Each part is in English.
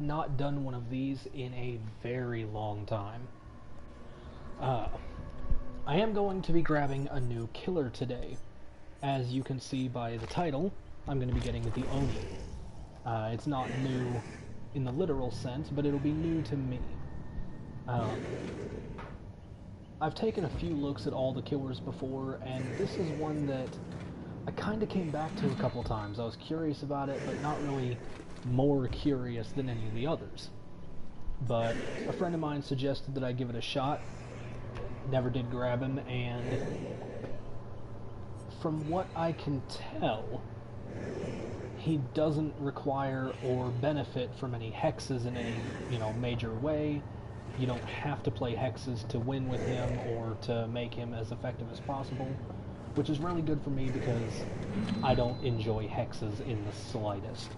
not done one of these in a very long time. Uh, I am going to be grabbing a new killer today. As you can see by the title, I'm going to be getting the Oni. It's not new in the literal sense, but it'll be new to me. I've taken a few looks at all the killers before, and this is one that I kind of came back to a couple times. I was curious about it, but not really more curious than any of the others. But a friend of mine suggested that I give it a shot. Never did grab him, and from what I can tell, he doesn't require or benefit from any hexes in any, major way. You don't have to play hexes to win with him or to make him as effective as possible, which is really good for me because I don't enjoy hexes in the slightest.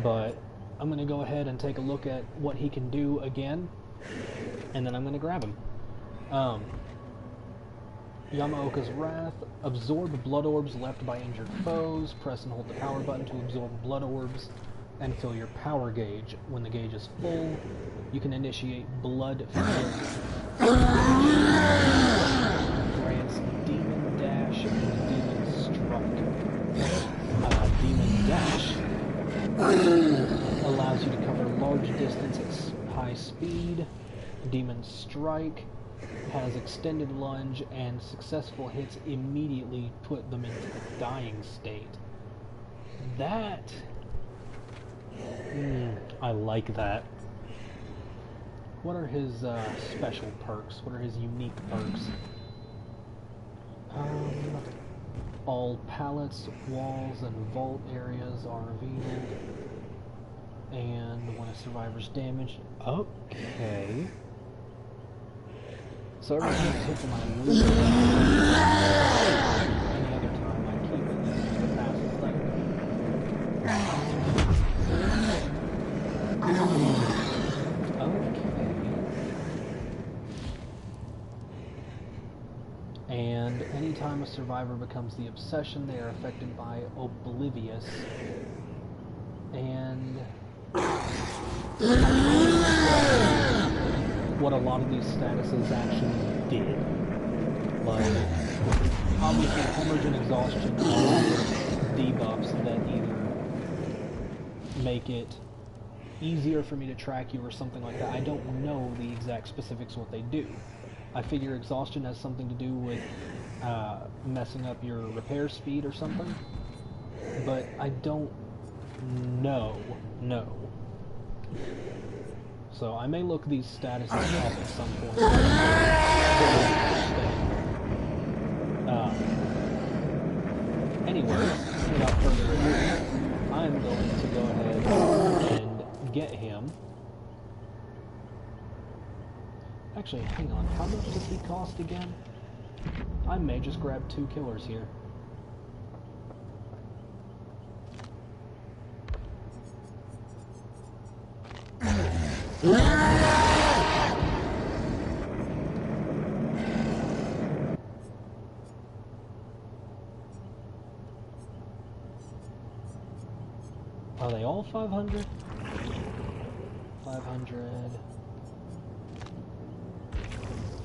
But I'm going to go ahead and take a look at what he can do again, and then I'm going to grab him. Yamaoka's Wrath. Absorb blood orbs left by injured foes. Press and hold the power button to absorb blood orbs and fill your power gauge. When the gauge is full, you can initiate blood filling. Grants Demon Dash and Demon Strike. Demon Dash allows you to cover large distance at high speed. Demon Strike has extended lunge, and successful hits immediately put them into the dying state. That... I like that. What are his special perks? What are his unique perks? All pallets, walls, and vault areas are revealed. And when a survivor's damaged... Okay. So every time I hit them, I lose it. Any other time, I keep it just a passive thing. Okay. And anytime a survivor becomes the obsession, they are affected by Oblivious. And... what a lot of these statuses actually did. Like, obviously, hemorrhage and exhaustion are debuffs that either make it easier for me to track you or something like that. I don't know the exact specifics what they do. I figure exhaustion has something to do with messing up your repair speed or something, but I don't know. So I may look these statuses up at some point. Anyways, without further ado, I'm going to go ahead and get him. Actually, hang on, how much does he cost again? I may just grab 2 killers here. Are they all 500? 500.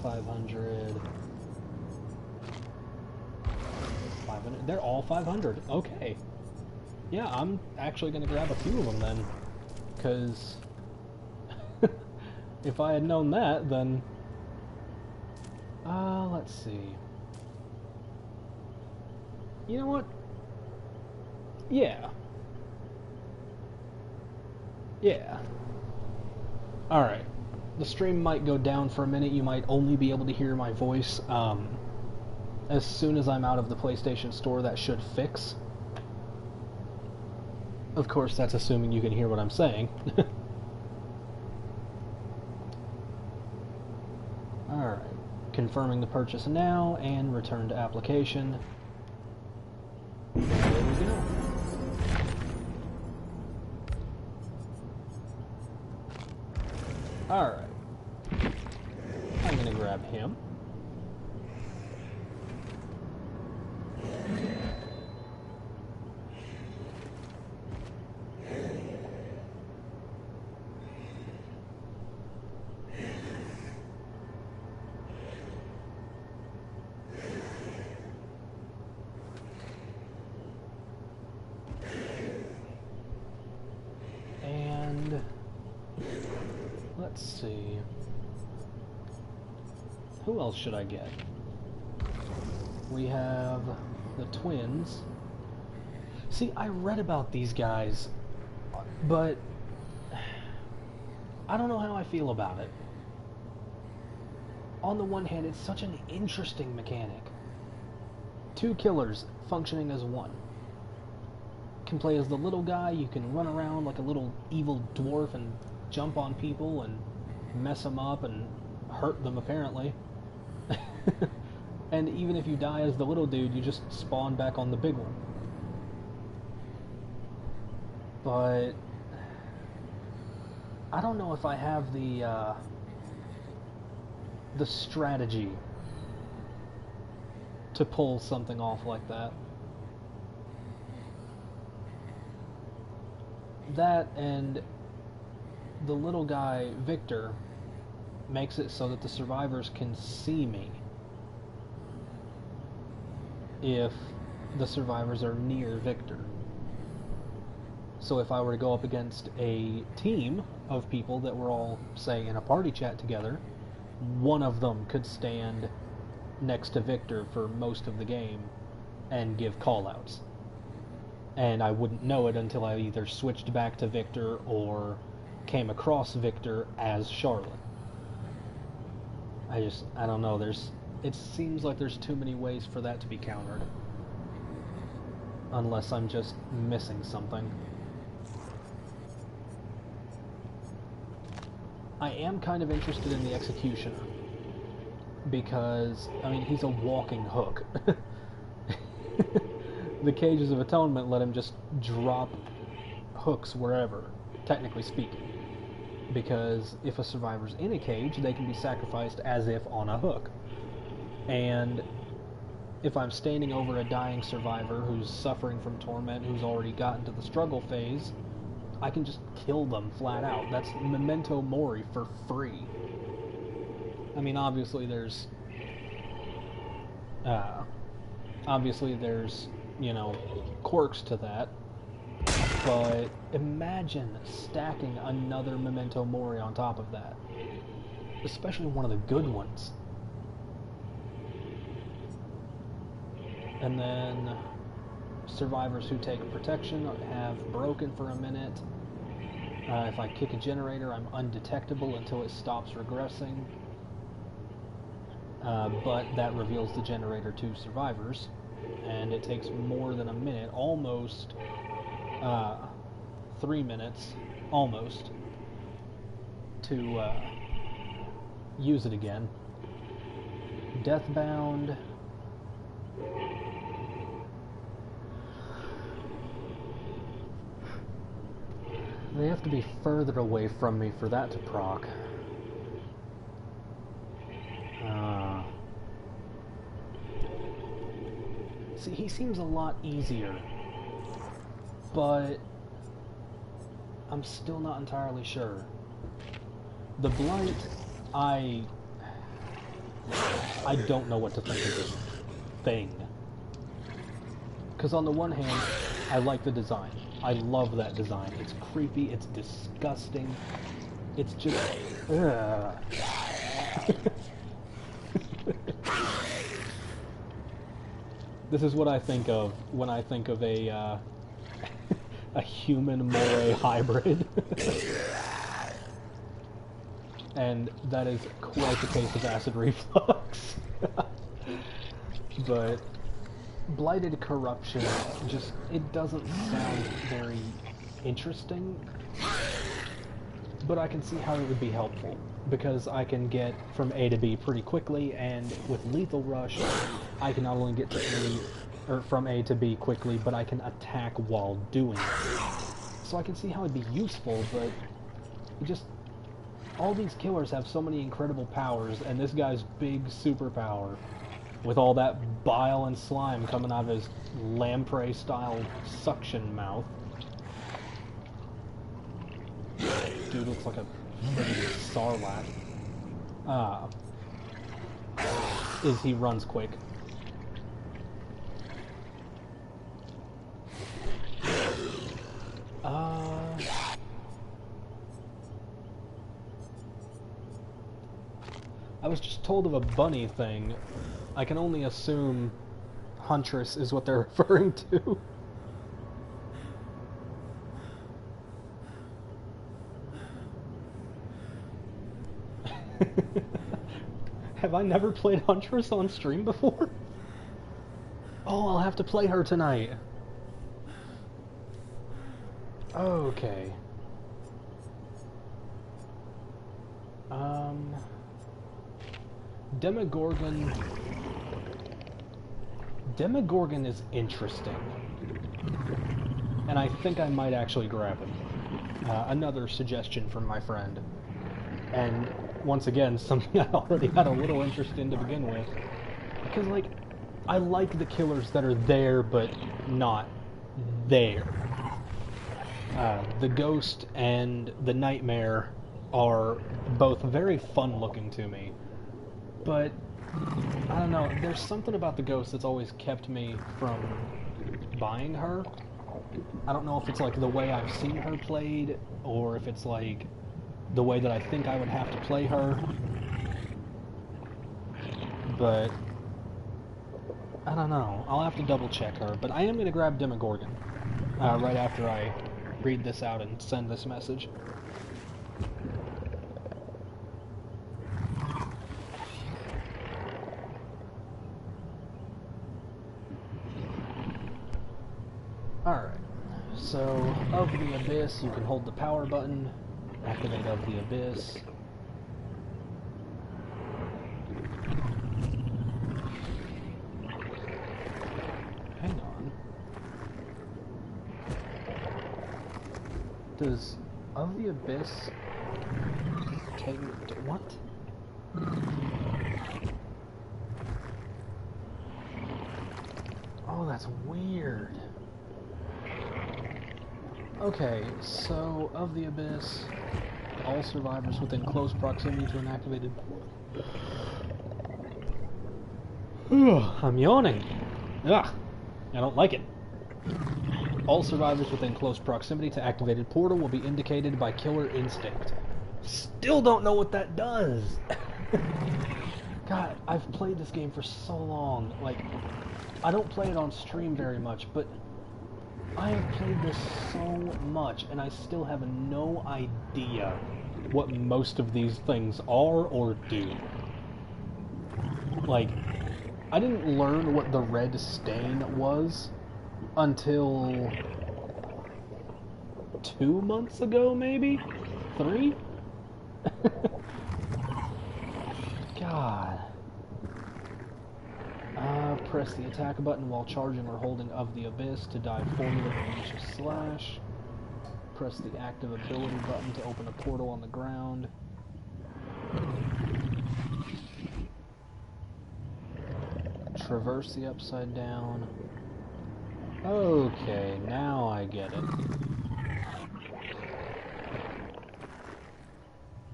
500. 500. They're all 500. Okay. Yeah, I'm actually going to grab a few of them then. Because if I had known that, then... let's see. You know what? Yeah. Yeah. Alright. The stream might go down for a minute. You might only be able to hear my voice. As soon as I'm out of the PlayStation Store, that should fix. Of course, that's assuming you can hear what I'm saying. Alright. Confirming the purchase now, and return to application. There we go. Alright. I'm gonna grab him. let's see. Who else should I get? We have the twins. See, I read about these guys, but I don't know how I feel about it. On the one hand, it's such an interesting mechanic. Two killers functioning as one. Can play as the little guy, you can run around like a little evil dwarf and jump on people and mess them up and hurt them, apparently. And even if you die as the little dude, you just spawn back on the big one. But I don't know if I have the strategy to pull something off like that. That and the little guy, Victor, makes it so that the survivors can see me if the survivors are near Victor. So if I were to go up against a team of people that were all, say, in a party chat together, one of them could stand next to Victor for most of the game and give callouts. And I wouldn't know it until I either switched back to Victor or came across Victor as Charlotte. I don't know, it seems like there's too many ways for that to be countered. Unless I'm just missing something. I am kind of interested in the Executioner. Because, I mean, he's a walking hook. The Cages of Atonement let him just drop hooks wherever, technically speaking. Because if a survivor's in a cage, they can be sacrificed as if on a hook. And if I'm standing over a dying survivor who's suffering from torment, who's already gotten to the struggle phase, I can just kill them flat out. That's memento mori for free. I mean, obviously there's, you know, quirks to that, but imagine stacking another memento mori on top of that, especially one of the good ones. And then survivors who take protection have broken for a minute. If I kick a generator, I'm undetectable until it stops regressing. But that reveals the generator to survivors, and it takes more than a minute, almost 3 minutes, almost, to use it again. Deathbound. They have to be further away from me for that to proc. See, he seems a lot easier, but I'm still not entirely sure. The Blight, I don't know what to think of this thing. Because on the one hand, I like the design. I love that design. It's creepy, it's disgusting, it's just... This is what I think of when I think of a human moray hybrid. And that is quite the case of acid reflux. But Blighted Corruption, just, it doesn't sound very interesting, but I can see how it would be helpful, because I can get from A to B pretty quickly, and with Lethal Rush, I can not only get to A, or from A to B quickly, but I can attack while doing it. So I can see how it'd be useful, but it just, all these killers have so many incredible powers, and this guy's big superpower, with all that bile and slime coming out of his lamprey-style suction mouth. Dude looks like a friggin' sarlacc. Is he runs quick. I was just told of a bunny thing. I can only assume Huntress is what they're referring to. Have I never played Huntress on stream before? Oh, I'll have to play her tonight. Okay. Demogorgon is interesting. And I think I might actually grab him. Another suggestion from my friend. And once again, something I already had a little interest in to begin with. Because, like, I like the killers that are there, but not there. The Ghost and the Nightmare are both very fun looking to me. But, I don't know, there's something about the Ghost that's always kept me from buying her. I don't know if it's like the way I've seen her played, or if it's like the way that I think I would have to play her. But I don't know. I'll have to double check her. But I am going to grab Demogorgon right after I read this out and send this message. Alright. So, of the Abyss, you can hold the power button. Activate of the Abyss. Hang on. Does of the Abyss take... what? Oh, that's weird. Okay, so of the Abyss, all survivors within close proximity to an activated... I'm yawning. Ugh, I don't like it. All survivors within close proximity to activated portal will be indicated by Killer Instinct. Still don't know what that does. God, I've played this game for so long. Like, I don't play it on stream very much, but I have played this so much, and I still have no idea what most of these things are or do. Like, I didn't learn what the red stain was until 2 months ago, maybe? 3? God. Press the attack button while charging or holding of the Abyss to dive forward and unleash a slash. Press the active ability button to open a portal on the ground. Traverse the upside down. Okay, now I get it.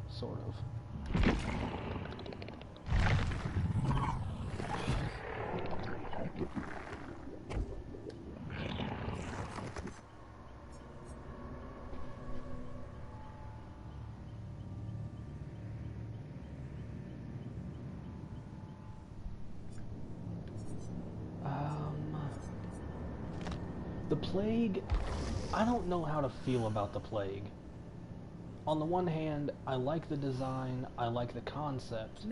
Sort of. The Plague, I don't know how to feel about the Plague. On the one hand, I like the design, I like the concept.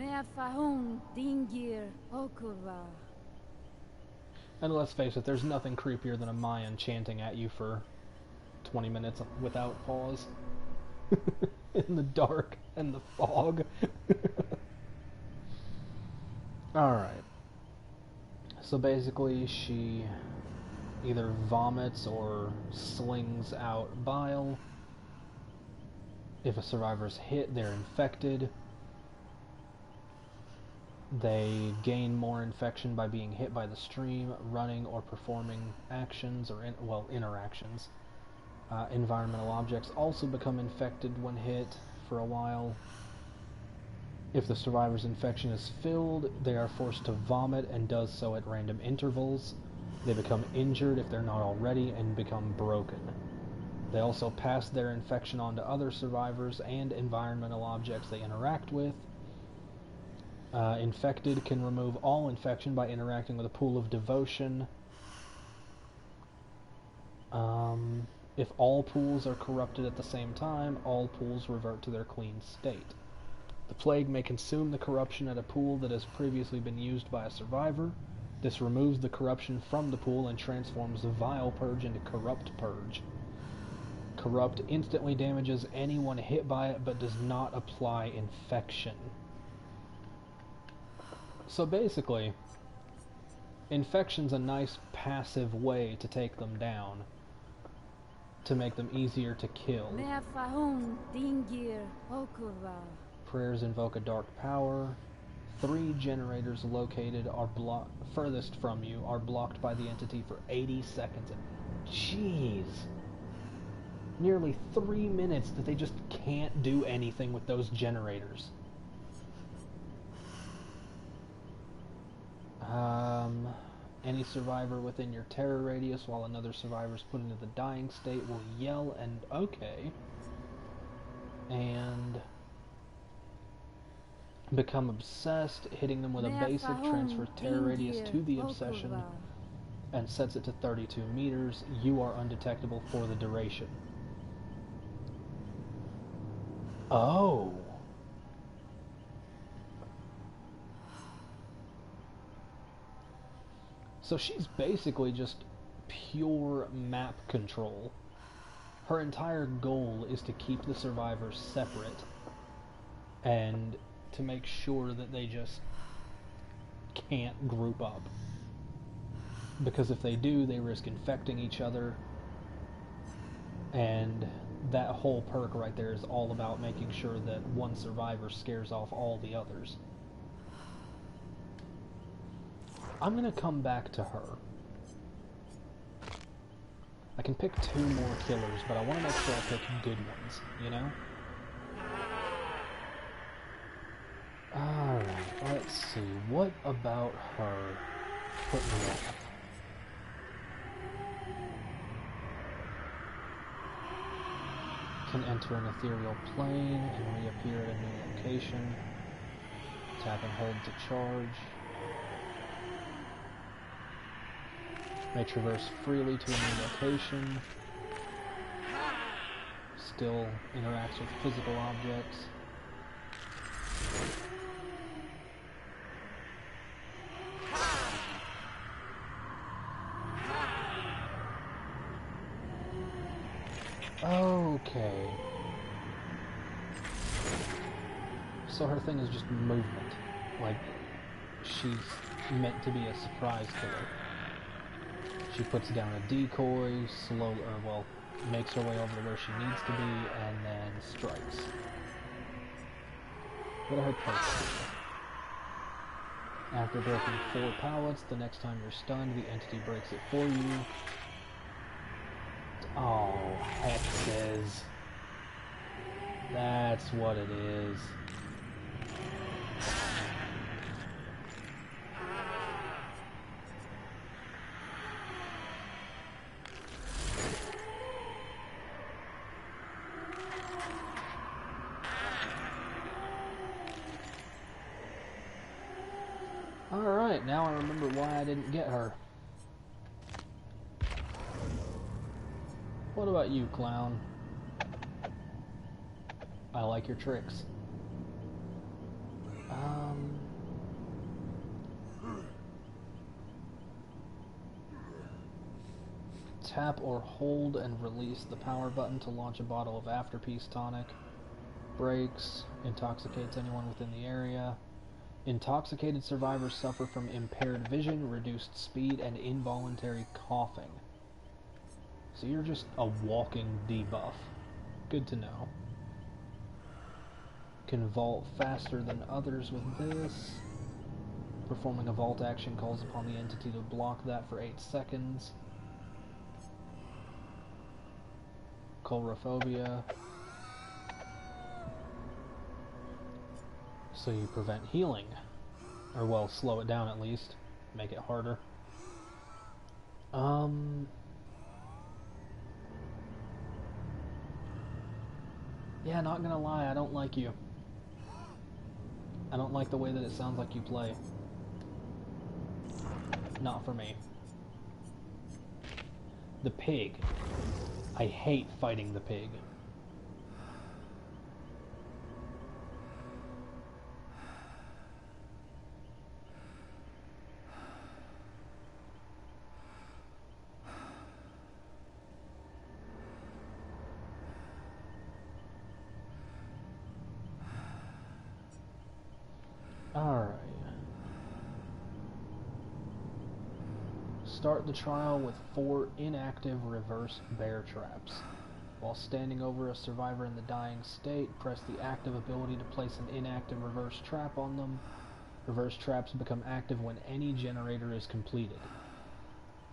And let's face it, there's nothing creepier than a Mayan chanting at you for 20 minutes without pause. In the dark and the fog. Alright. So basically, she either vomits or slings out bile. If a survivor's hit, they're infected. They gain more infection by being hit by the stream, running, or performing actions, or interactions. Environmental objects also become infected when hit for a while. If the survivor's infection is filled, they are forced to vomit and does so at random intervals. They become injured if they're not already and become broken. They also pass their infection on to other survivors and environmental objects they interact with. Infected can remove all infection by interacting with a pool of devotion. If all pools are corrupted at the same time, all pools revert to their clean state. The plague may consume the corruption at a pool that has previously been used by a survivor. This removes the corruption from the pool and transforms the vile purge into corrupt purge. Corrupt instantly damages anyone hit by it, but does not apply infection. So basically, infection's a nice passive way to take them down, to make them easier to kill. Prayers invoke a dark power. 3 generators located are furthest from you are blocked by the entity for 80 seconds. Jeez. Nearly 3 minutes that they just can't do anything with those generators. Any survivor within your terror radius while another survivor is put into the dying state will yell and okay. And become obsessed, hitting them with a basic transfer terror radius to the obsession and sets it to 32 meters. You are undetectable for the duration. Oh. So she's basically just pure map control. Her entire goal is to keep the survivors separate and to make sure that they just can't group up. Because if they do, they risk infecting each other. And that whole perk right there is all about making sure that one survivor scares off all the others. I'm gonna come back to her. I can pick 2 more killers, but I want to make sure I pick good ones, you know? Alright, let's see. What about her put me off? Can enter an ethereal plane and reappear at a new location. Tap and hold to charge. May traverse freely to a new location. Still interacts with physical objects. Okay. So her thing is just movement. Like, she's meant to be a surprise killer. She puts down a decoy, makes her way over to where she needs to be, and then strikes. What are her perks? After breaking 4 pallets, the next time you're stunned, the entity breaks it for you. Oh, hexes. That's what it is. Alright, now I remember why I didn't get her. What about you, clown? I like your tricks. Tap or hold and release the power button to launch a bottle of Afterpeace tonic. Breaks, intoxicates anyone within the area. Intoxicated survivors suffer from impaired vision, reduced speed, and involuntary coughing. So you're just a walking debuff. Good to know. Can vault faster than others with this. Performing a vault action calls upon the entity to block that for 8 seconds. Colrophobia. So you prevent healing. Or, well, slow it down at least. Make it harder. Yeah, not gonna lie, I don't like you. I don't like the way that it sounds like you play. Not for me. The pig. I hate fighting the pig. Alright. Start the trial with 4 inactive reverse bear traps. While standing over a survivor in the dying state, press the active ability to place an inactive reverse trap on them. Reverse traps become active when any generator is completed.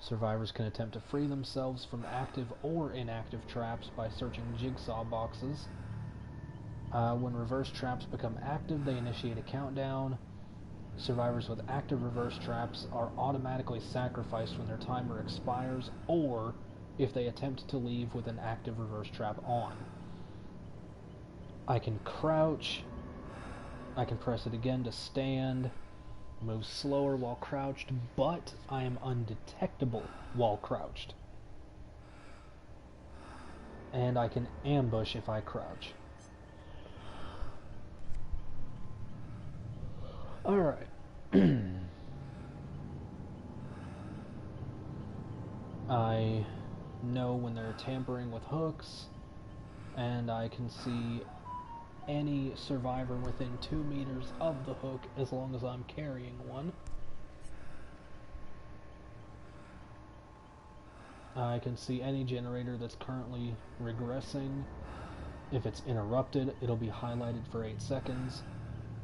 Survivors can attempt to free themselves from active or inactive traps by searching jigsaw boxes. When reverse traps become active, they initiate a countdown. Survivors with active reverse traps are automatically sacrificed when their timer expires, or if they attempt to leave with an active reverse trap on. I can crouch. I can press it again to stand. Move slower while crouched, but I am undetectable while crouched. And I can ambush if I crouch. Alright. I know when they're tampering with hooks, and I can see any survivor within 2 meters of the hook as long as I'm carrying one. I can see any generator that's currently regressing. If it's interrupted, it'll be highlighted for 8 seconds.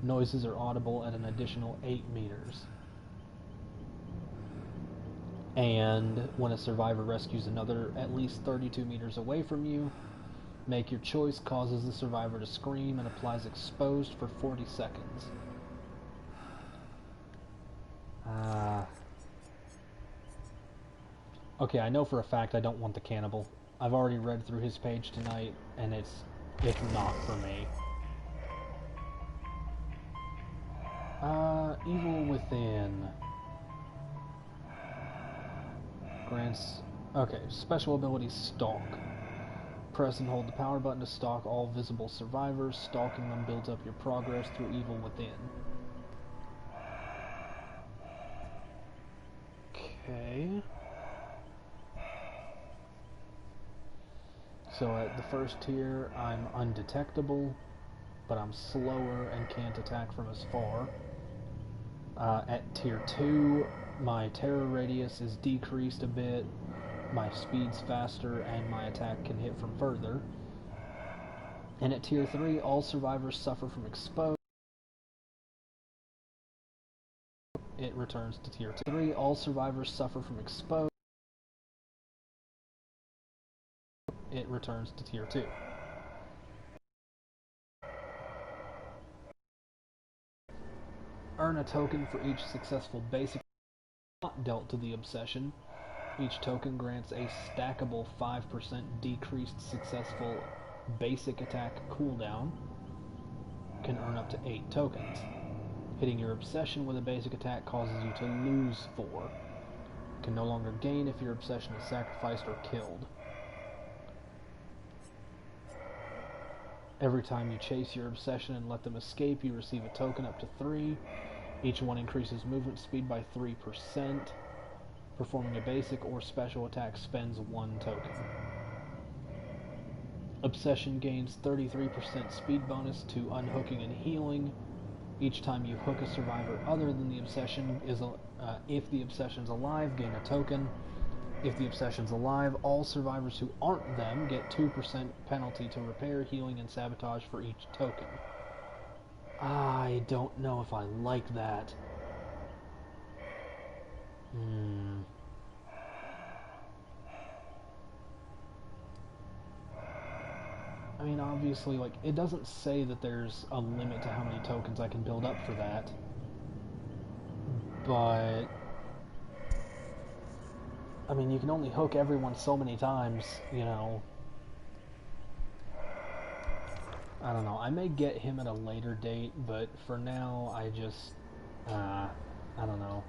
Noises are audible at an additional 8 meters. And when a survivor rescues another at least 32 meters away from you, make your choice, causes the survivor to scream, and applies exposed for 40 seconds. Okay, I know for a fact I don't want the cannibal. I've already read through his page tonight, and it's not for me. Evil Within. Grants... Okay, special ability Stalk. Press and hold the power button to stalk all visible survivors. Stalking them builds up your progress through Evil Within. Okay. So at the first tier, I'm undetectable, but I'm slower and can't attack from as far. At tier 2, my terror radius is decreased a bit, my speed's faster, and my attack can hit from further. And at tier 3, all survivors suffer from exposed. It returns to tier 3. All survivors suffer from exposed. It returns to tier 2. Earn a token for each successful basic not dealt to the obsession. Each token grants a stackable 5% decreased successful basic attack cooldown. Can earn up to 8 tokens. Hitting your obsession with a basic attack causes you to lose 4. Can no longer gain if your obsession is sacrificed or killed. Every time you chase your obsession and let them escape, you receive a token up to 3. Each one increases movement speed by 3%. Performing a basic or special attack spends 1 token. Obsession gains 33% speed bonus to unhooking and healing. Each time you hook a survivor other than the obsession, if the obsession's alive, gain a token. If the obsession's alive, all survivors who aren't them get 2% penalty to repair, healing, and sabotage for each token. I don't know if I like that. I mean, obviously, like, it doesn't say that there's a limit to how many tokens I can build up for that. But I mean, you can only hook everyone so many times, you know. I don't know. I may get him at a later date, but for now, I just... I don't know.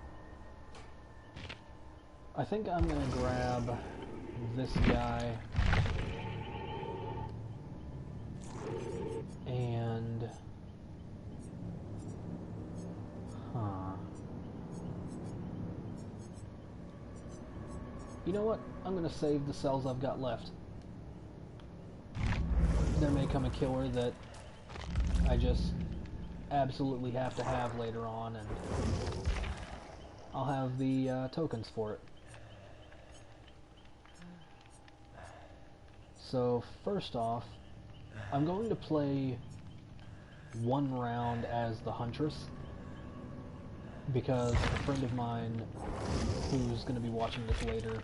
I think I'm gonna grab this guy and... You know what? I'm gonna save the cells I've got left. There may come a killer that I just absolutely have to have later on, and I'll have the tokens for it. So first off, I'm going to play one round as the Huntress, because a friend of mine who's going to be watching this later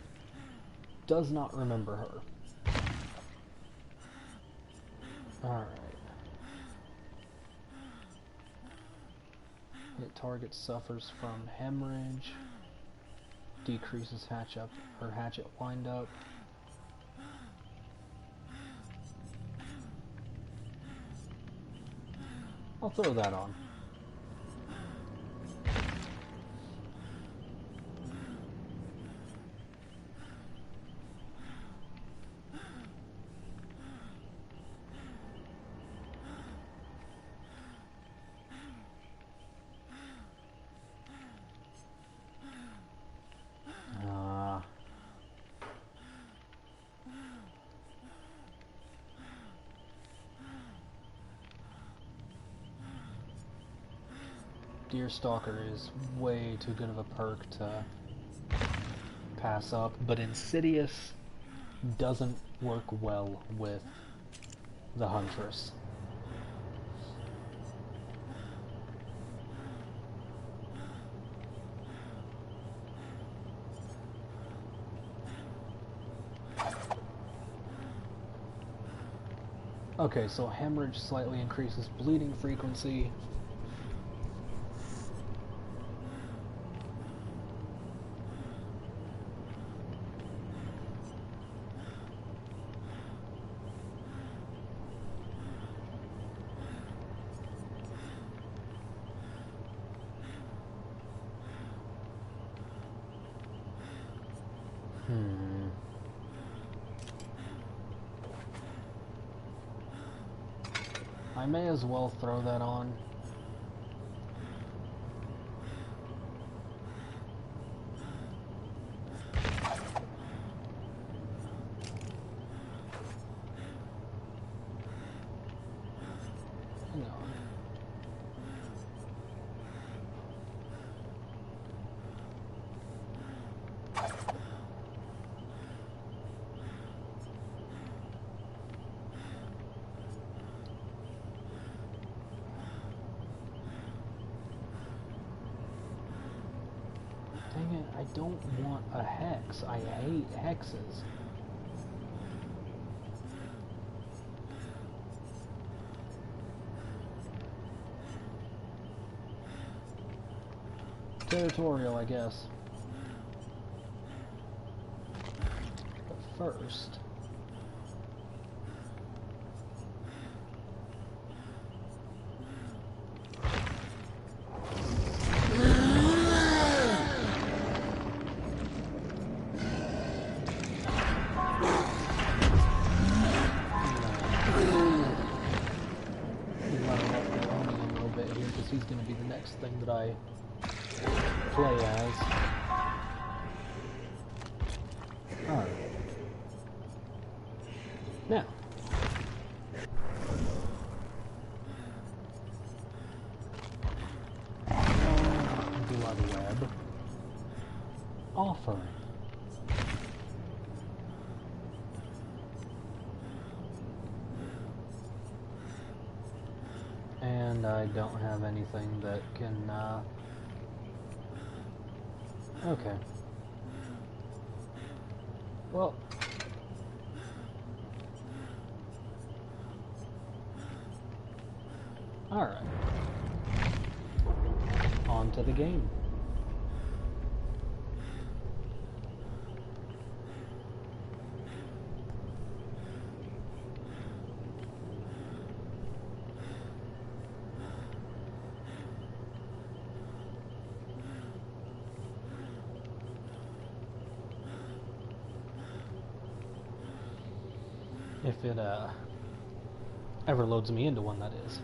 does not remember her. Alright. Hit target suffers from hemorrhage. Decreases hatchet wind up. I'll throw that on. Deerstalker is way too good of a perk to pass up, but Insidious doesn't work well with the Huntress. Okay, so hemorrhage slightly increases bleeding frequency. I may as well throw that on. Hang on. Dang it, I don't want a hex. I hate hexes. Territorial, I guess. But first... he's going to be the next thing that I play as. Alright. Now. Blood web. Offering. And I don't have anything that can, okay. Well. Alright. On to the game. If it ever loads me into one, that is.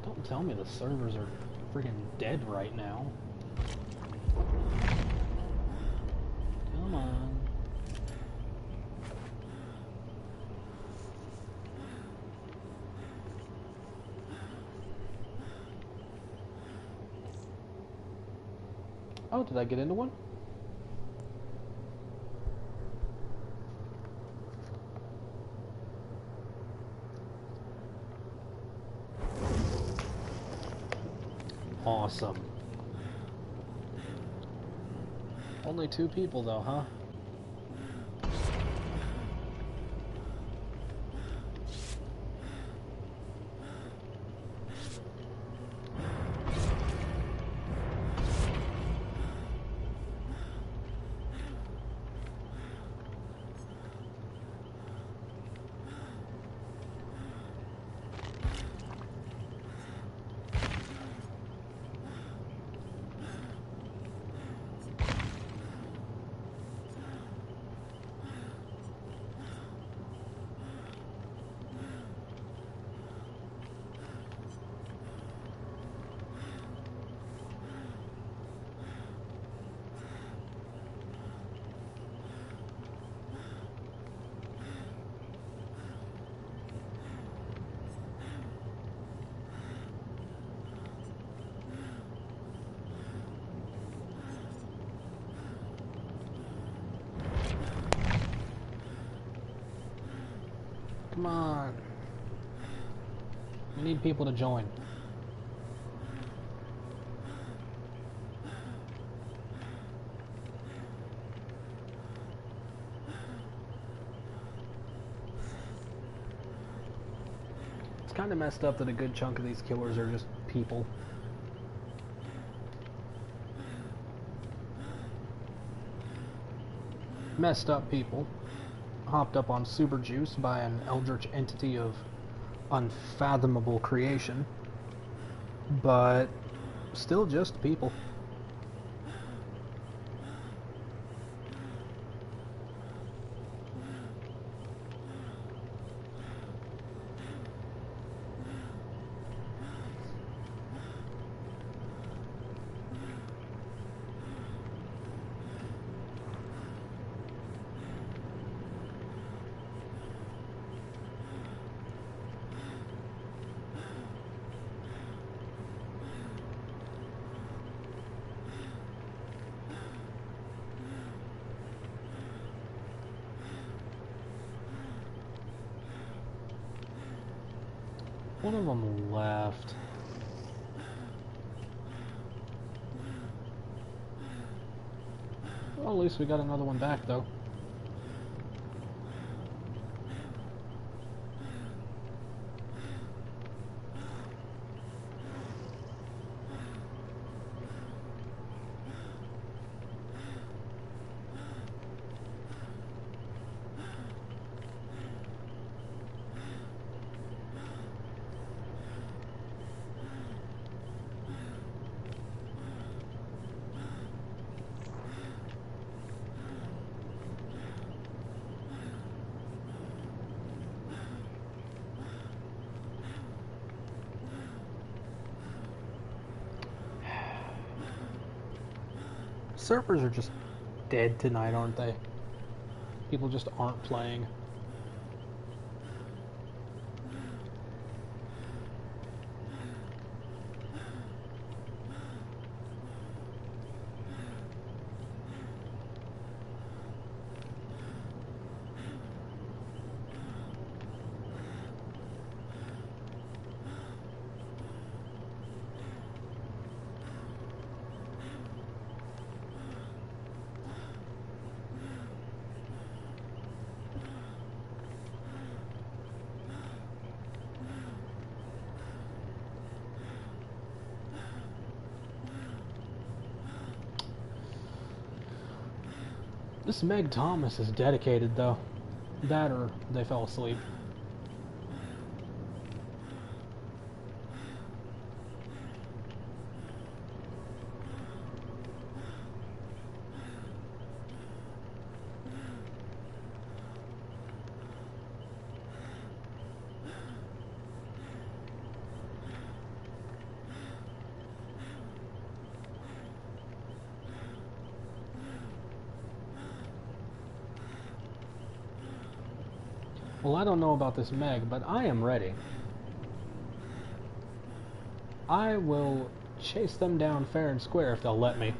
Don't tell me the servers are freaking dead right now. Come on. Oh, did I get into one? Awesome. Only 2 people though, huh? Come on. We need people to join. It's kind of messed up that a good chunk of these killers are just people. Messed up people. Hopped up on super juice by an eldritch entity of unfathomable creation, but still just people. One of them left. Well, at least we got another one back, though. Servers are just dead tonight, aren't they? People just aren't playing. This Meg Thomas is dedicated, though. That or they fell asleep. Well, I don't know about this Meg, but I am ready. I will chase them down fair and square if they'll let me.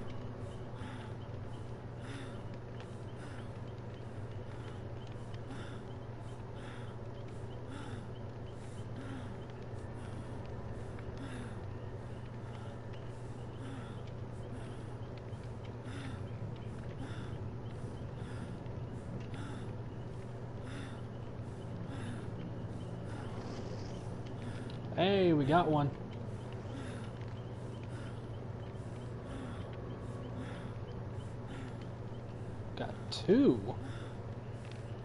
Hey, we got one. Got two.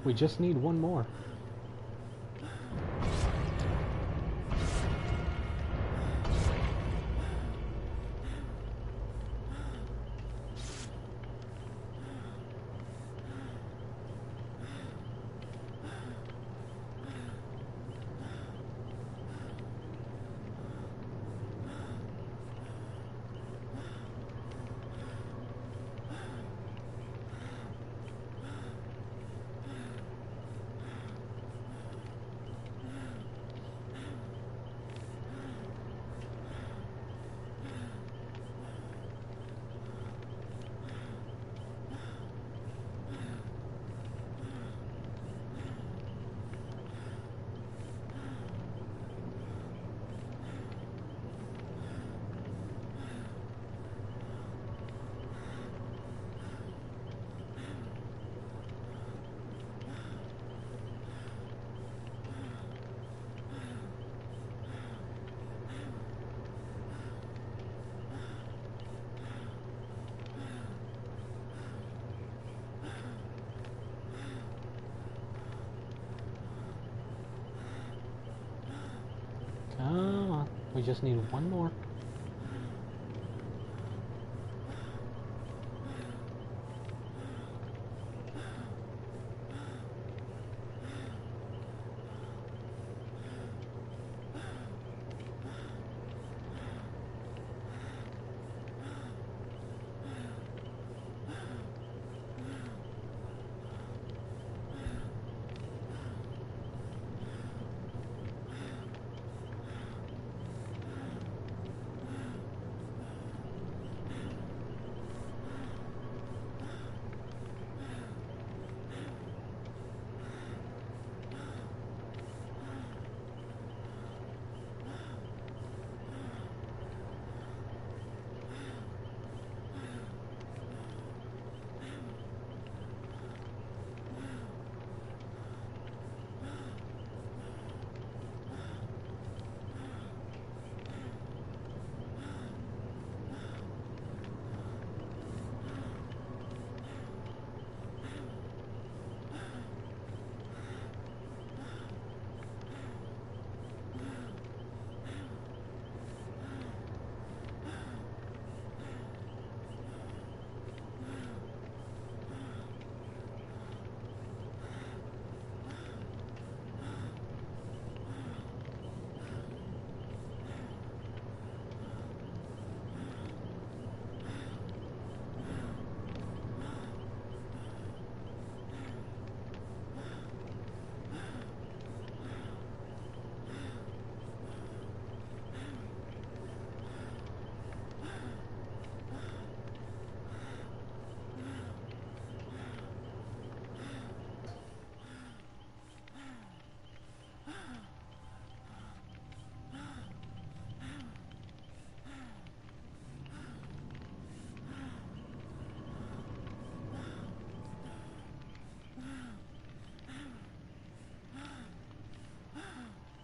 We just need one more. Come on. We just need one more.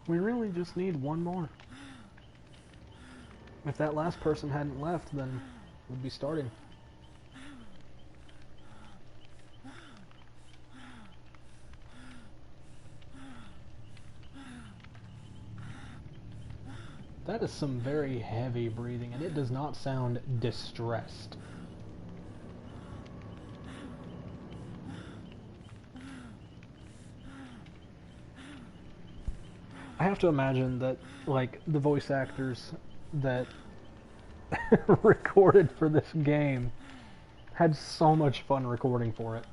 We really just need one more. If that last person hadn't left, then we'd be starting. That is some very heavy breathing, and it does not sound distressed. I have to imagine that, like, the voice actors that recorded for this game had so much fun recording for it.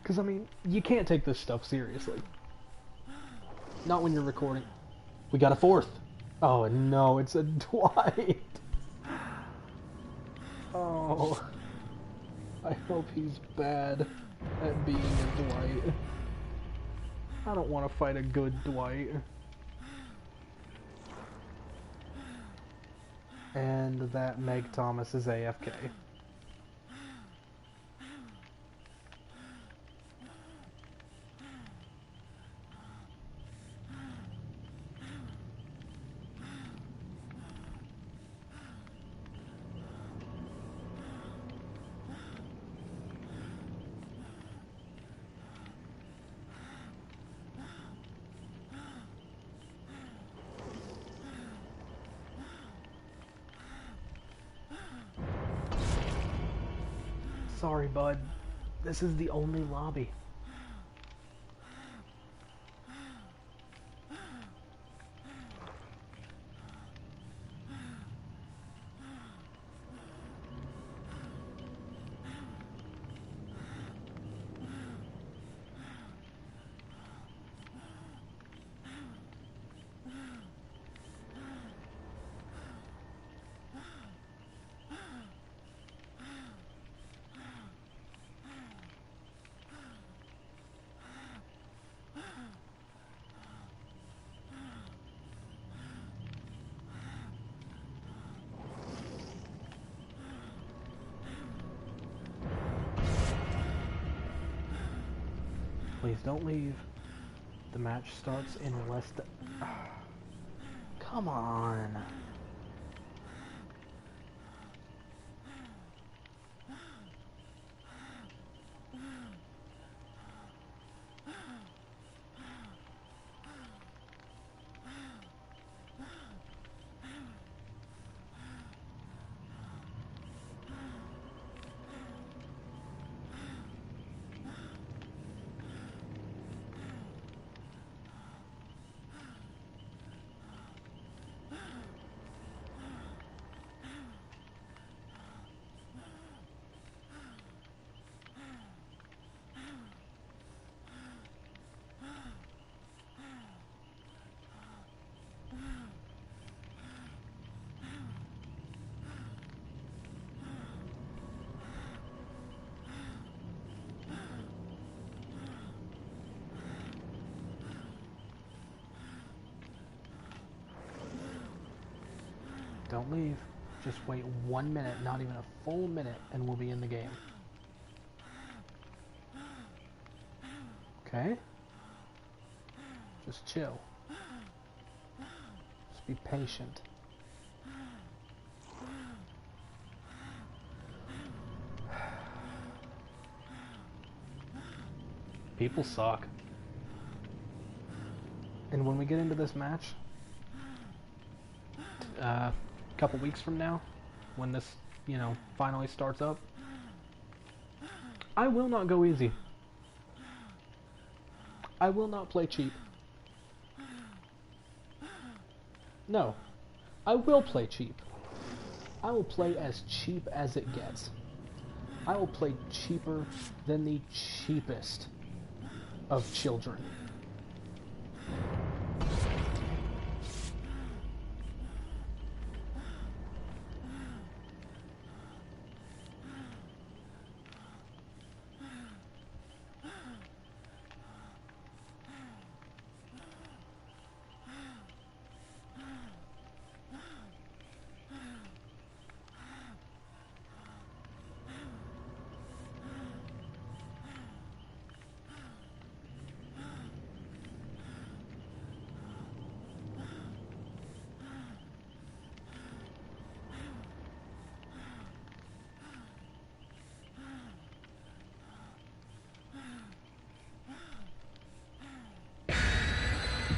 Because, I mean, you can't take this stuff seriously. Not when you're recording. We got a fourth. Oh, no, it's a Dwight. Oh. I hope he's bad at being a Dwight. I don't want to fight a good Dwight. And that Meg Thomas is AFK. Sorry, bud. This is the only lobby. Please don't leave. The match starts in less than... Come on. Don't leave. Just wait 1 minute, not even a full minute, and we'll be in the game. Okay? Just chill. Just be patient. People suck. And when we get into this match, a couple weeks from now, when this, finally starts up, I will not go easy. I will not play cheap. No, I will play cheap. I will play as cheap as it gets. I will play cheaper than the cheapest of children.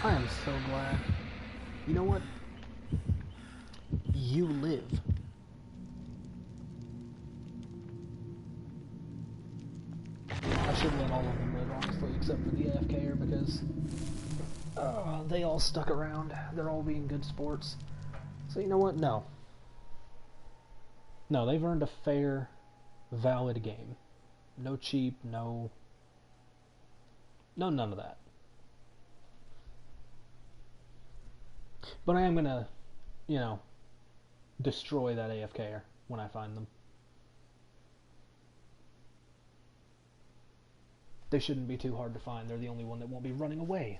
I am so glad. You know what? You live. I should let all of them live, honestly, except for the AFKer, because they all stuck around. They're all being good sports. So you know what? No. No, they've earned a fair, valid game. No cheap, no none of that. But I am gonna, you know, destroy that AFKer when I find them. They shouldn't be too hard to find. They're the only one that won't be running away.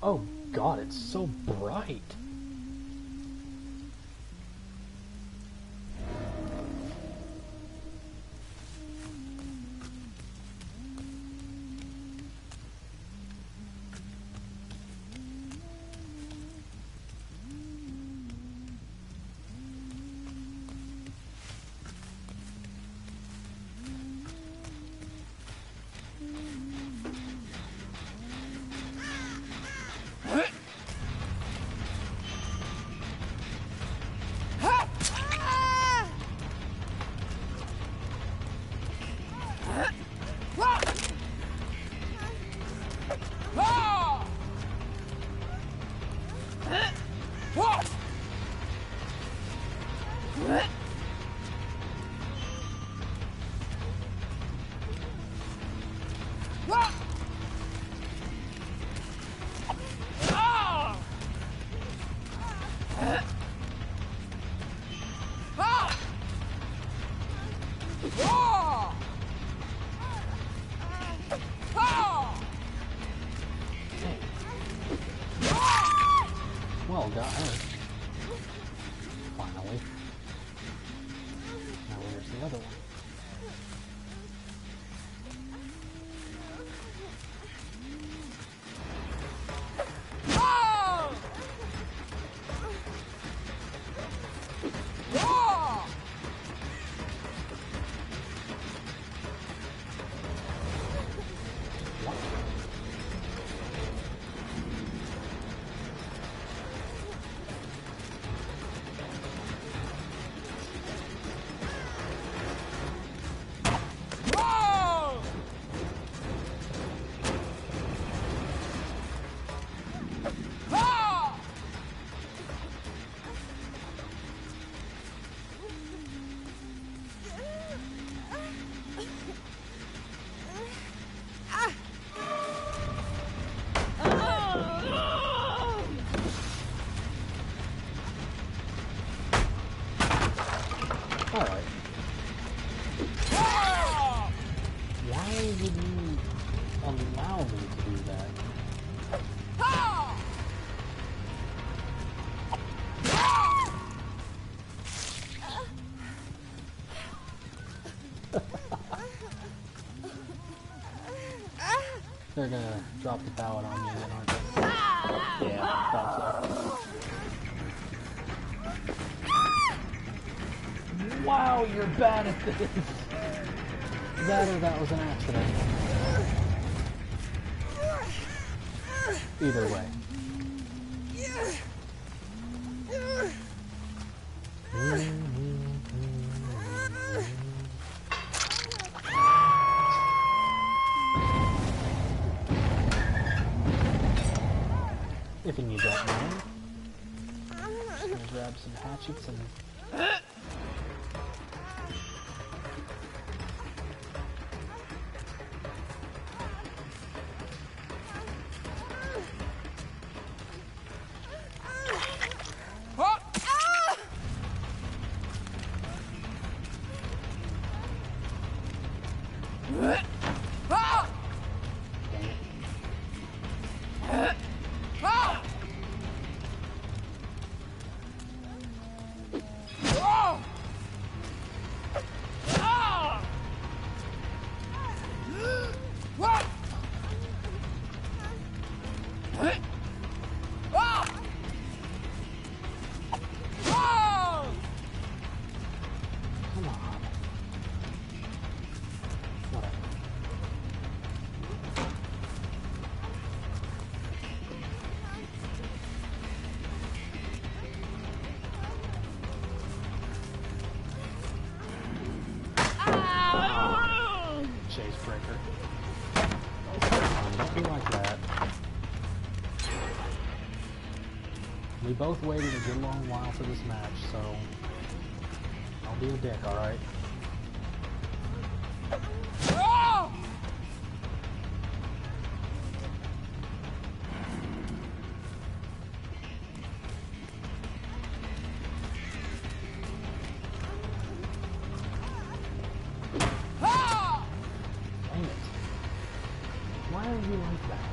Oh god, it's so bright. Well, got her. Finally. Now where's the other one? Alright. Why would you allow me to do that? They're gonna drop the pallet on me again, aren't they? Yeah, thought so. Wow, you're bad at this! That or that was an accident. Either way. If you don't mind. Just gonna grab some hatchets and... We both waited a good long while for this match, so I'll be a dick, alright? Dang it. Why are you like that?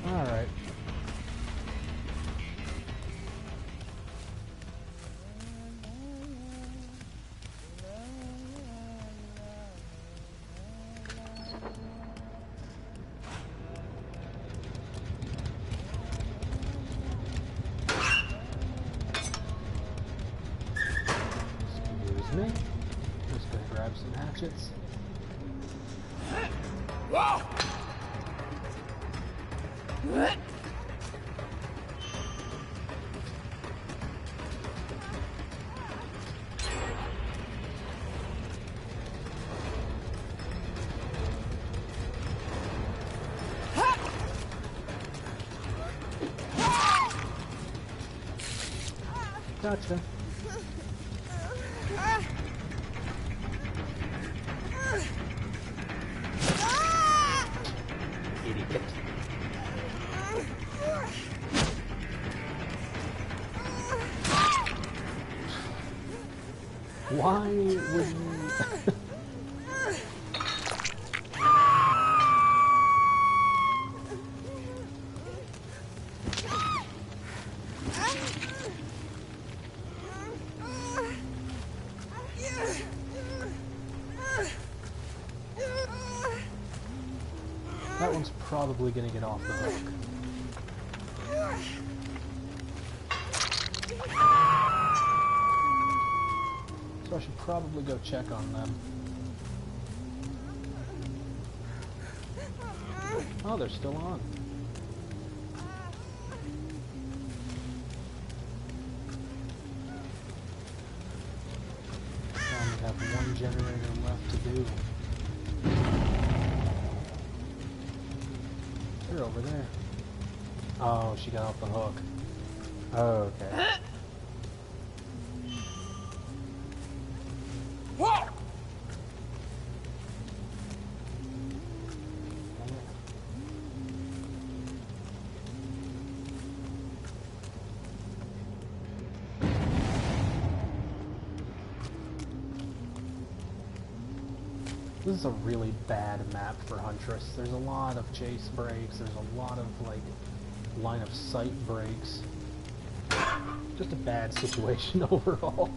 Alright. Excuse me. Just gonna grab some hatchets. Gotcha. Idiot. Why would you... That one's probably gonna get off the hook. So I should probably go check on them. Oh, they're still on. I only have one generator left to do. They're over there. Oh, she got off the hook. Okay. This is a really bad map for Huntress. There's a lot of chase breaks, there's a lot of, like, line of sight breaks. Just a bad situation overall.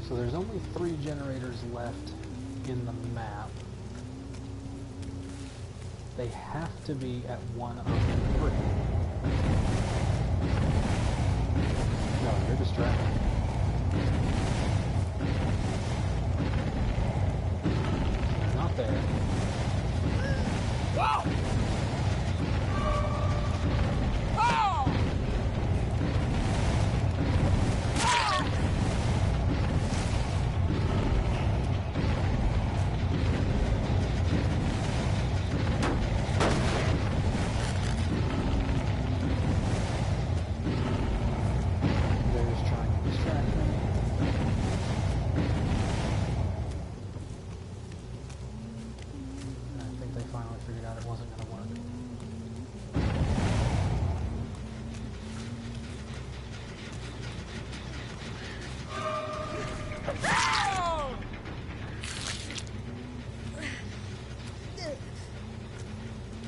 So there's only 3 generators left in the map. They have to be at 1 of 3. No, you're distracted. They're not there. Whoa!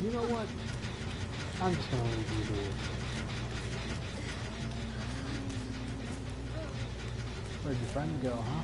You know what? I'm just gonna leave you here. Where'd your friend go, huh?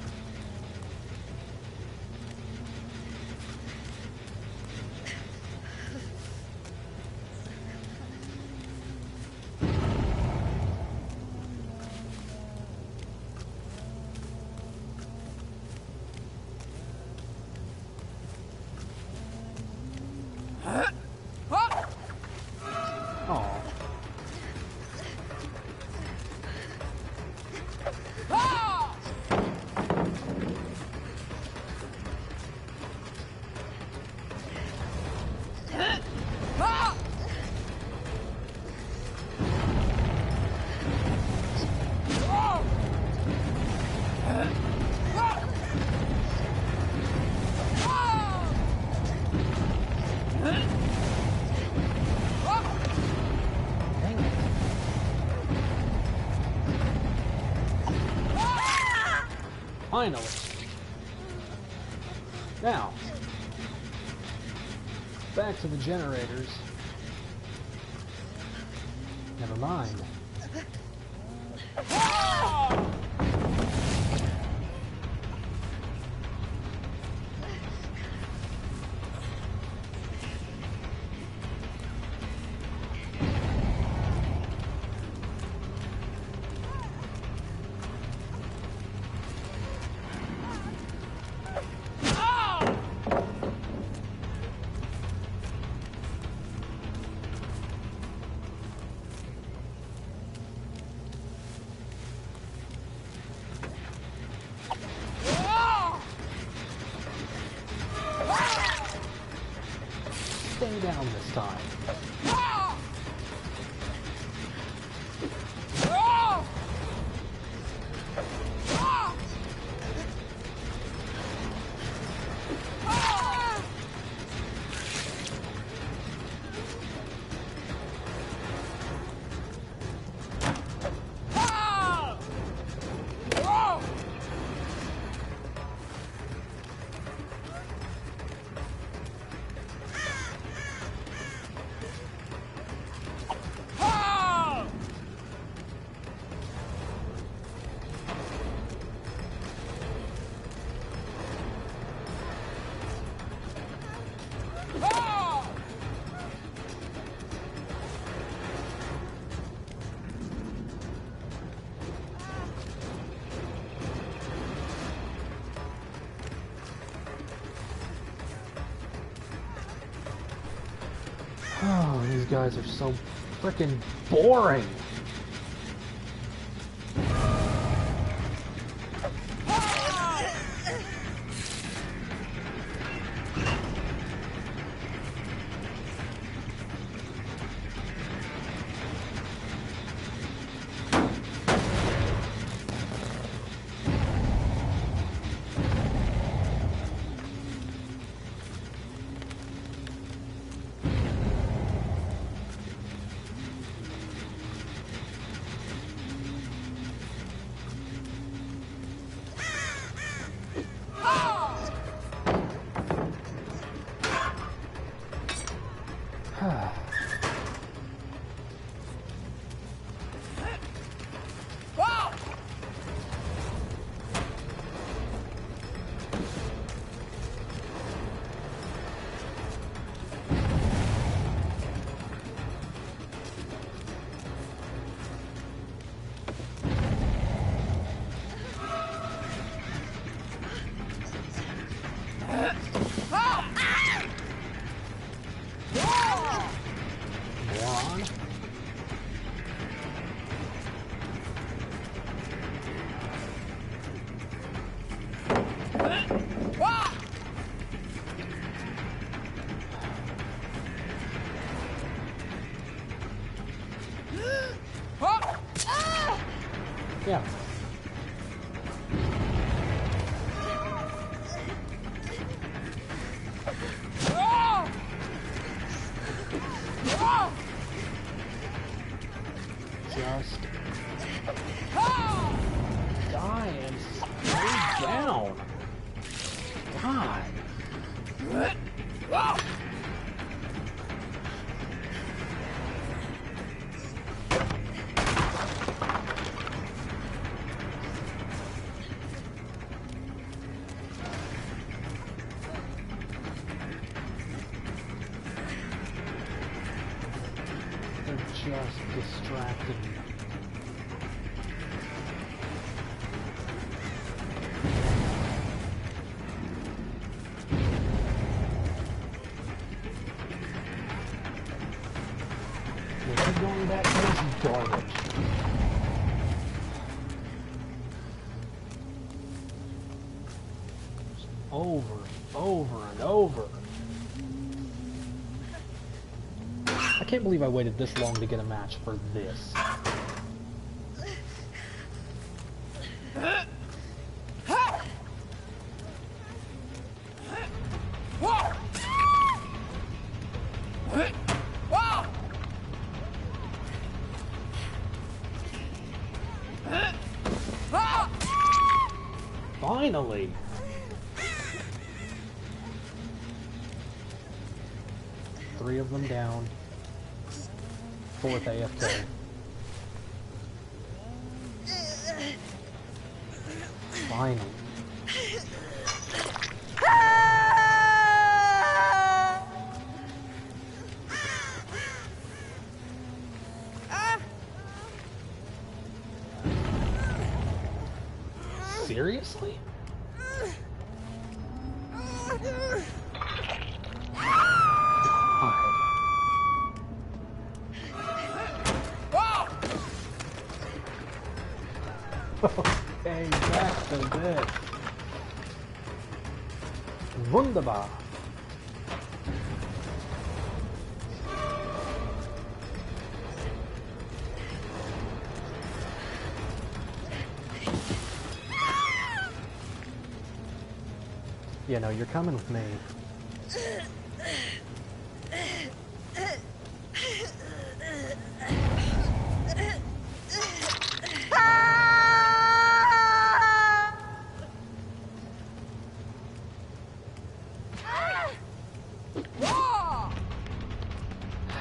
Finally. Now, back to the generators. Never mind. Stay down this time. Oh, these guys are so freaking boring. Yeah. Just die and stay down. God. They're just distracting me. We're going back to this garbage. Just over and over and over. I can't believe I waited this long to get a match for this. Finally! Three of them down. Fourth AFK. Finally. Seriously? Okay, back to this. Wunderbar. Yeah, no, you're coming with me.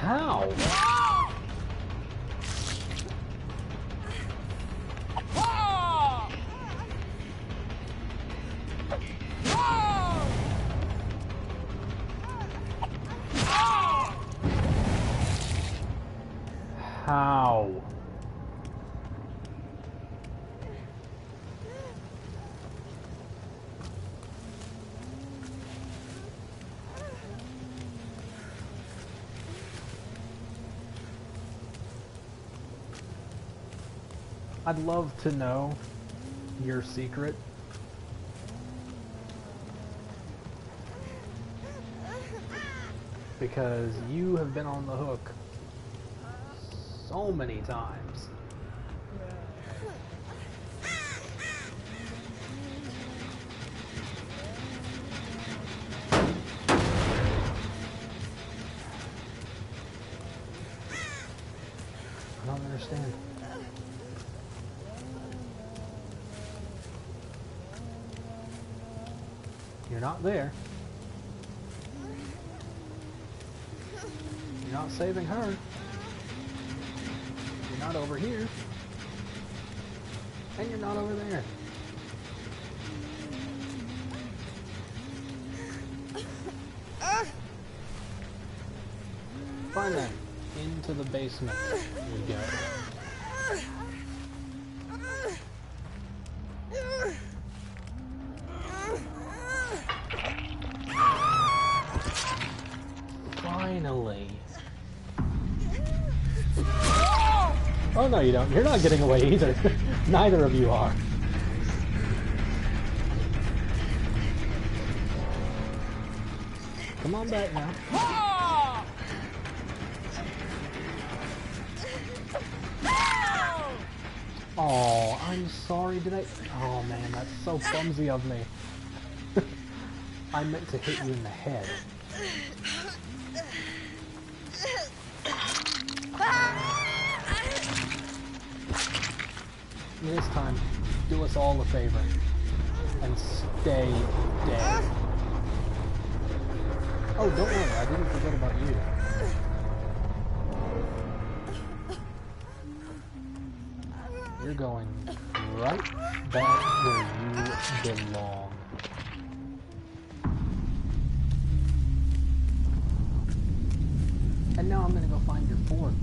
How? How? I'd love to know your secret. Because you have been on the hook so many times. I don't understand. You're not there. You're not saving her. You're not over here. And you're not over there. Fine then. Into the basement we go. Finally. Oh no, you don't. You're not getting away either. Neither of you are. Come on back now. Oh, I'm sorry, did I? Oh man, that's so clumsy of me. I meant to hit you in the head. This time, do us all a favor and stay dead. Oh, don't worry, I didn't forget about you. You're going right back where you belong. And now I'm gonna go find your fourth.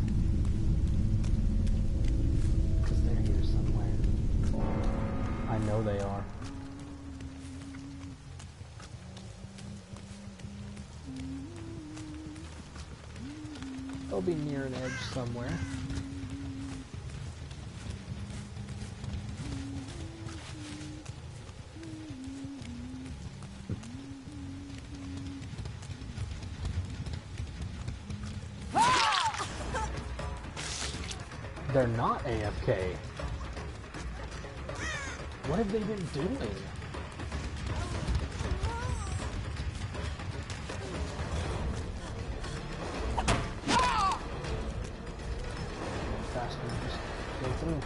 Because they're here somewhere. I know they are. They'll be near an edge somewhere. They're not AFK. What have they been doing? Faster, just go through.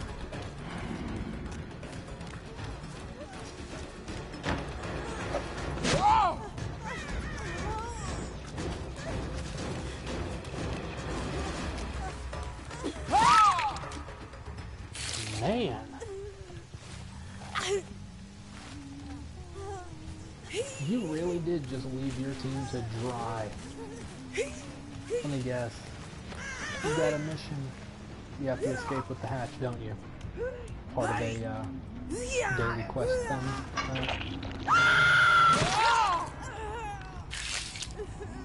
Man. You really did just leave your team to dry. Let me guess. You got a mission. You have to escape with the hatch, don't you? Part of a daily quest thing.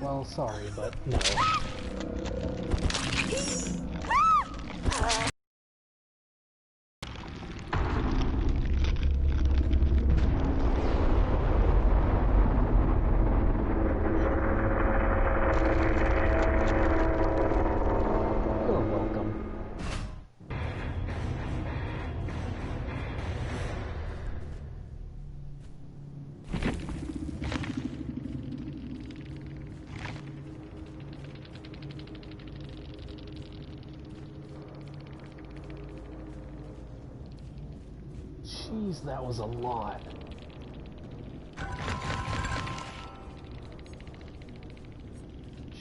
Well, sorry, but no. Jeez, that was a lot.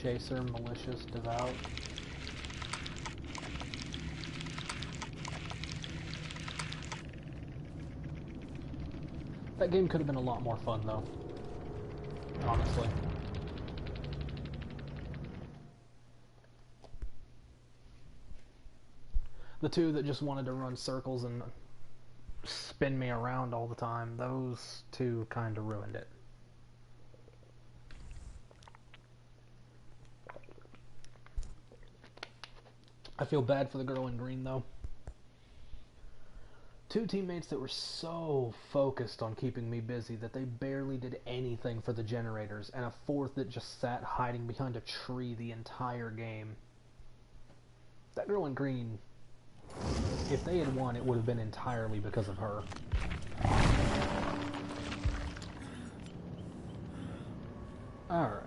Chaser, malicious, devout. That game could have been a lot more fun, though. Honestly. The two that just wanted to run circles and spin me around all the time, those two kind of ruined it. I feel bad for the girl in green, though. Two teammates that were so focused on keeping me busy that they barely did anything for the generators, and a fourth that just sat hiding behind a tree the entire game. That girl in green, if they had won, it would have been entirely because of her. Alright.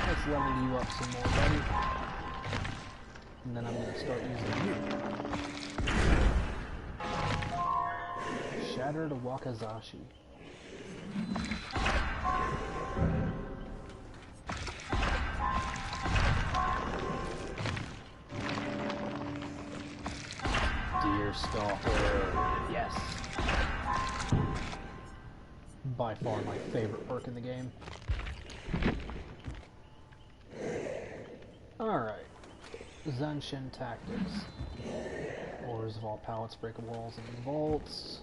Let's level you up some more, buddy. And then I'm going to start using you. Shattered Wakazashi. Stalker. Yes. By far my favorite perk in the game. Alright. Zanshin Tactics. Ores of all pallets, break walls and vaults.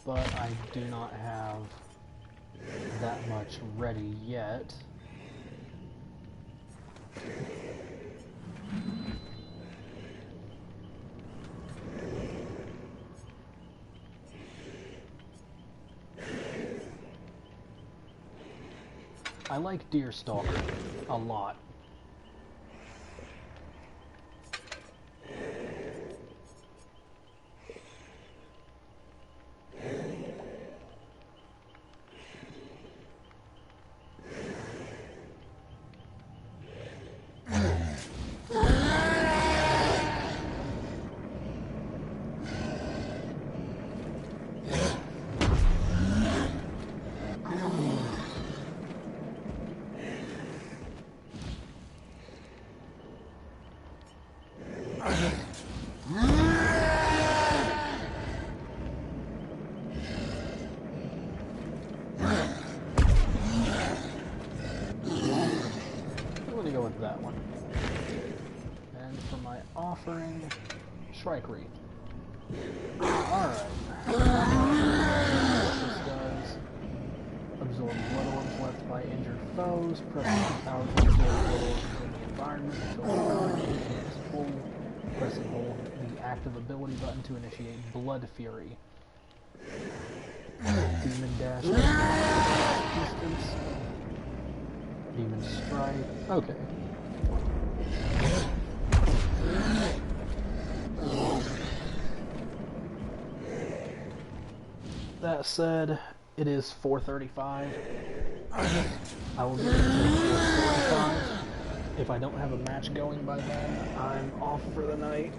But I do not have that much ready yet. I like Deerstalker a lot. That one. And for my offering, Shrike Wreath. Alright. What this does, absorb blood orbs left by injured foes, press the power to absorb blood orbs in the environment until the power condition is full. Press and hold the active ability button to initiate Blood Fury. Demon Dash distance. Demon Strike. Okay. That said, it is 4:35. I will get it until 4:45. If I don't have a match going by then, I'm off for the night.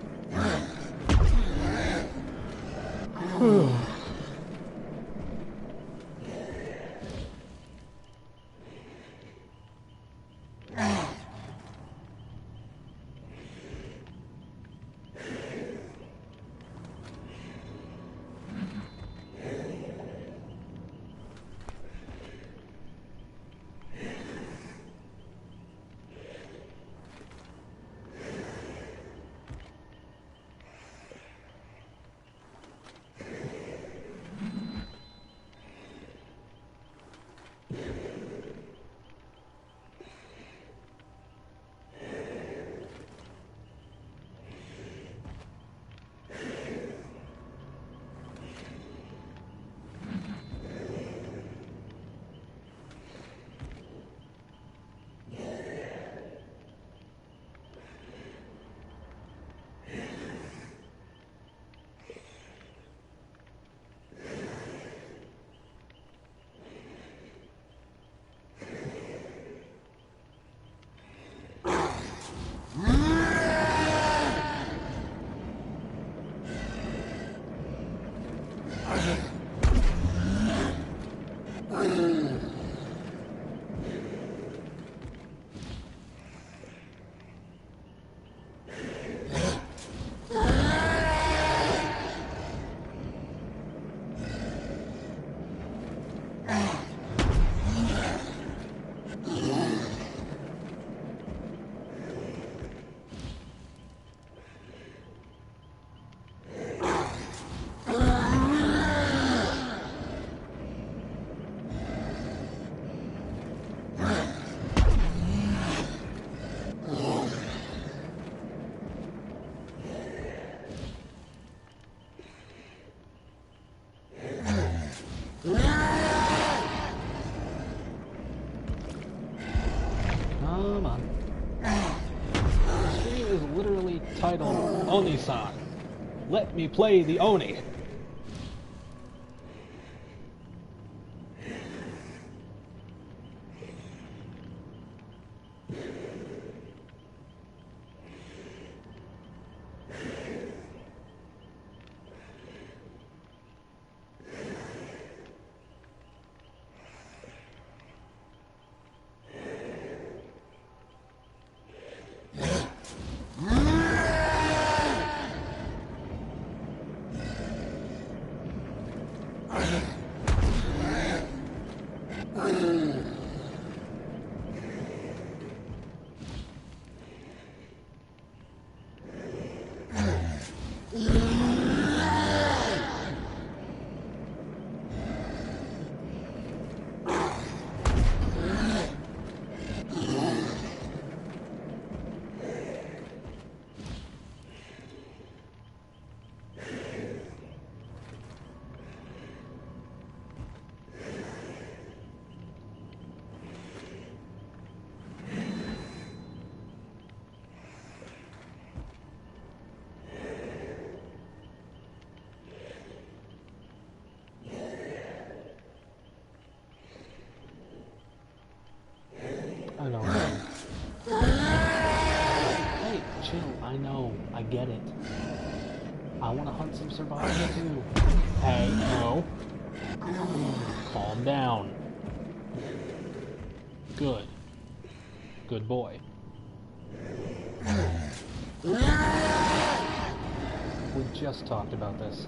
Come on. The stream is literally titled Oni-san. Let me play the Oni. want to hunt some survival too. Hey, no. Calm down. Good. Good boy. We just talked about this.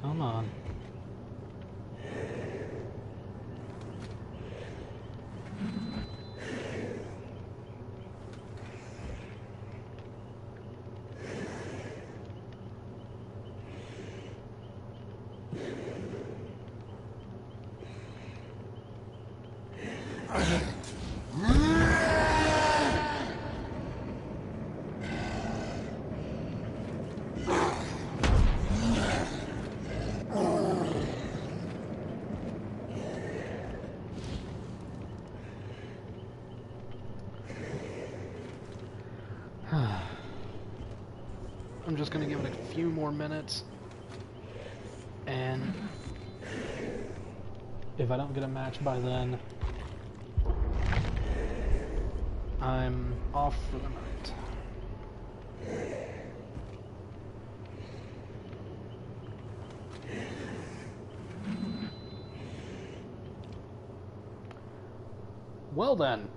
Come on. I'm just gonna give it a few more minutes, and if I don't get a match by then, I'm off for the night. Well then.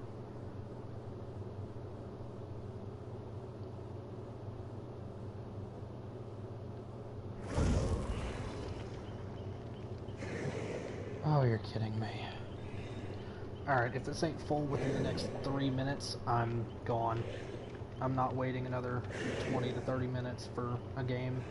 Oh, you're kidding me. Alright, if this ain't full within the next 3 minutes, I'm gone. I'm not waiting another 20 to 30 minutes for a game.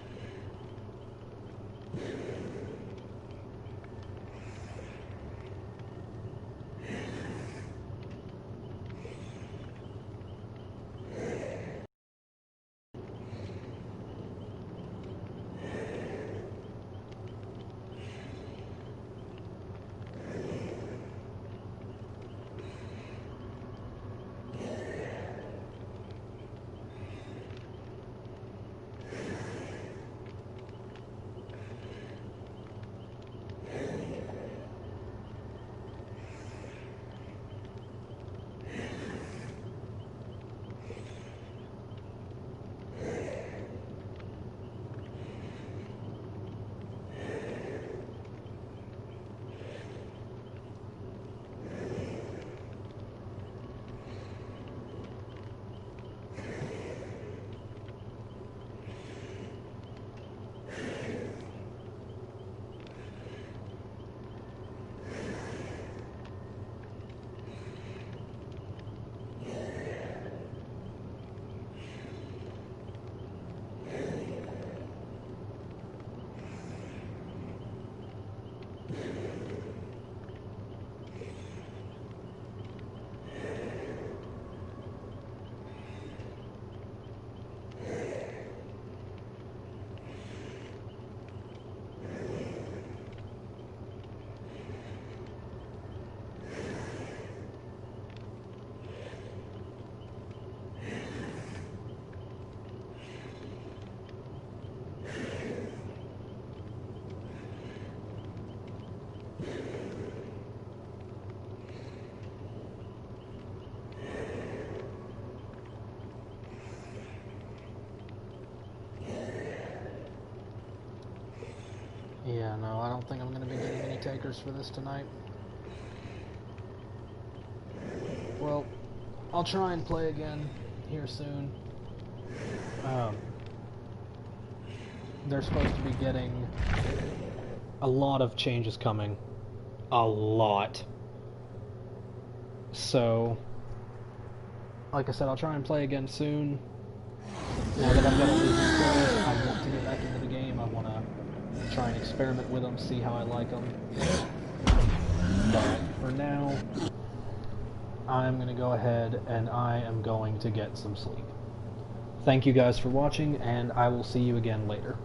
Yeah, no, I don't think I'm going to be getting any takers for this tonight. Well, I'll try and play again here soon. They're supposed to be getting a lot of changes coming. A lot. So, like I said, I'll try and play again soon. Now that I've got all these players, I want to get back into the game. I want to try and experiment with them, see how I like them. But for now, I'm going to go ahead and I am going to get some sleep. Thank you guys for watching, and I will see you again later.